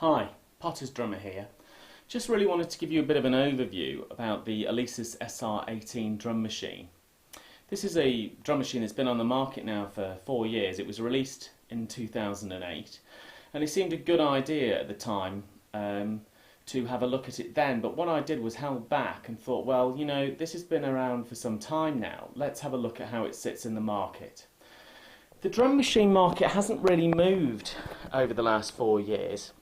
Hi, Potter's Drummer here. Just really wanted to give you a bit of an overview about the Alesis SR18 drum machine. This is a drum machine that's been on the market now for 4 years. It was released in 2008 and it seemed a good idea at the time to have a look at it then, but what I did was held back and thought, well, you know, this has been around for some time now. Let's have a look at how it sits in the market. The drum machine market hasn't really moved over the last 4 years.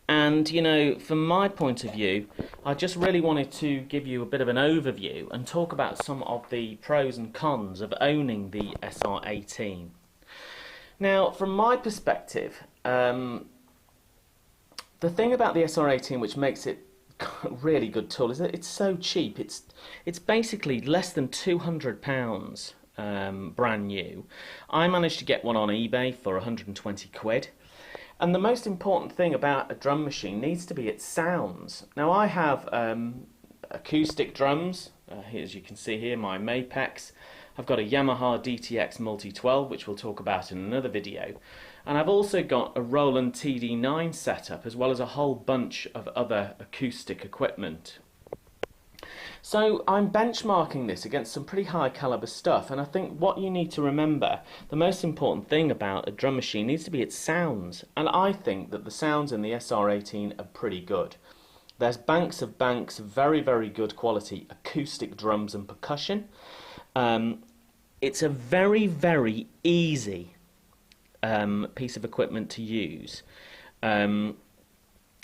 And you know, from my point of view, I just really wanted to give you a bit of an overview and talk about some of the pros and cons of owning the SR18. Now, from my perspective, the thing about the SR18 which makes it a really good tool is that it's so cheap. It's basically less than £200 brand new. I managed to get one on eBay for 120 quid. And the most important thing about a drum machine needs to be its sounds. Now I have acoustic drums, as you can see here, my Mapex. I've got a Yamaha DTX Multi-12, which we'll talk about in another video. And I've also got a Roland TD9 setup, as well as a whole bunch of other acoustic equipment. So I'm benchmarking this against some pretty high caliber stuff, and I think what you need to remember, the most important thing about a drum machine needs to be its sounds, and I think that the sounds in the SR18 are pretty good. There's banks of very, very good quality acoustic drums and percussion. It's a very, very easy piece of equipment to use.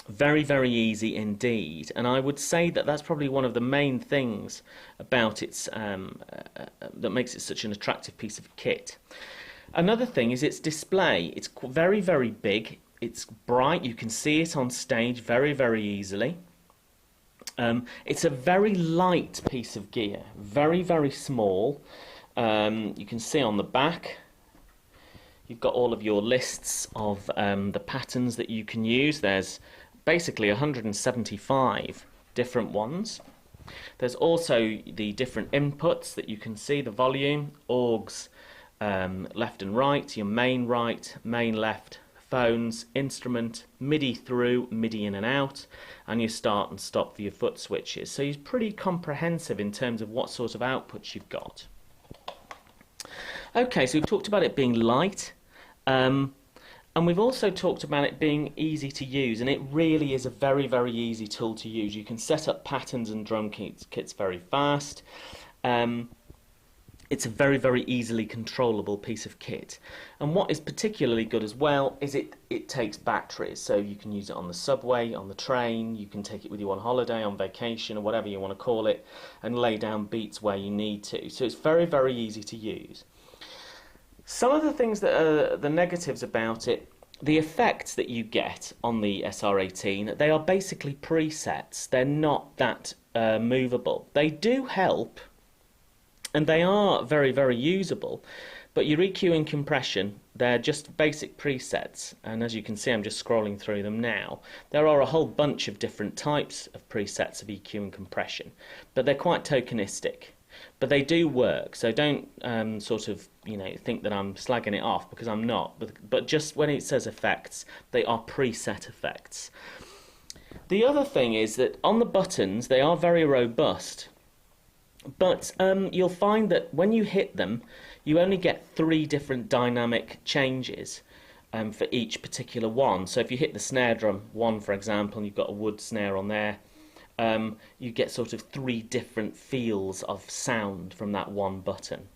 Very, very easy indeed, and I would say that that's probably one of the main things about its that makes it such an attractive piece of kit. Another thing is its display. It's very, very big. It's bright. You can see it on stage very, very easily. It's a very light piece of gear, very, very small. You can see on the back you've got all of your lists of the patterns that you can use. There's basically 175 different ones. There's also the different inputs that you can see, the volume, AUX, left and right, your main right, main left, phones, instrument, MIDI through, MIDI in and out, and your start and stop for your foot switches. So it's pretty comprehensive in terms of what sort of outputs you've got. Okay, so we've talked about it being light. And we've also talked about it being easy to use, and it really is a very, very easy tool to use. You can set up patterns and drum kits very fast. It's a very, very easily controllable piece of kit. And what is particularly good as well is it takes batteries, so you can use it on the subway, on the train, you can take it with you on holiday, on vacation, or whatever you want to call it, and lay down beats where you need to. So it's very, very easy to use. Some of the things that are the negatives about it, the effects that you get on the SR18, they are basically presets. They're not that movable. They do help, and they are very, very usable, but your EQ and compression, they're just basic presets, and as you can see, I'm just scrolling through them now. There are a whole bunch of different types of presets of EQ and compression, but they're quite tokenistic. But they do work, so don't sort of, you know, think that I'm slagging it off, because I'm not. But just when it says effects, they are preset effects. The other thing is that on the buttons, they are very robust. But you'll find that when you hit them, you only get 3 different dynamic changes for each particular one. So if you hit the snare drum 1, for example, and you've got a wood snare on there, you get sort of 3 different feels of sound from that one button.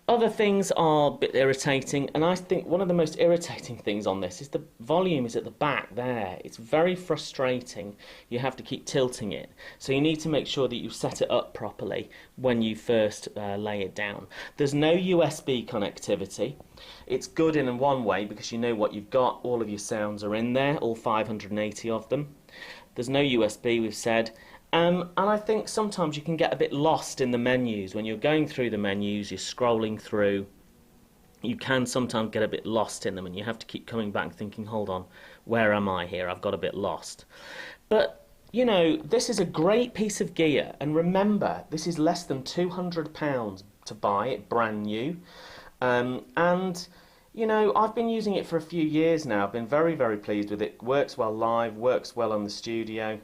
Other things are a bit irritating, and I think one of the most irritating things on this is the volume is at the back there. It's very frustrating. You have to keep tilting it, so you need to make sure that you set it up properly when you first lay it down. There's no USB connectivity. It's good in one way because you know what you've got. All of your sounds are in there, all 580 of them. There's no USB, we've said. And I think sometimes you can get a bit lost in the menus. When you're going through the menus, you're scrolling through, you can sometimes get a bit lost in them, and you have to keep coming back thinking, hold on, where am I here? I've got a bit lost. But, you know, this is a great piece of gear, and remember, this is less than £200 to buy it brand new. And You know, I've been using it for a few years now. I've been very, very pleased with it. Works well live, works well on the studio.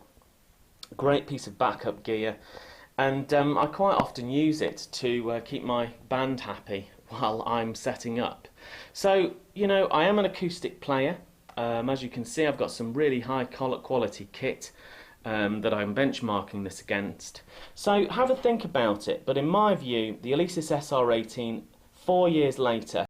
Great piece of backup gear. And I quite often use it to keep my band happy while I'm setting up. So, you know, I am an acoustic player. As you can see, I've got some really high quality kit that I'm benchmarking this against. So have a think about it. But in my view, the Alesis SR18, 4 years later,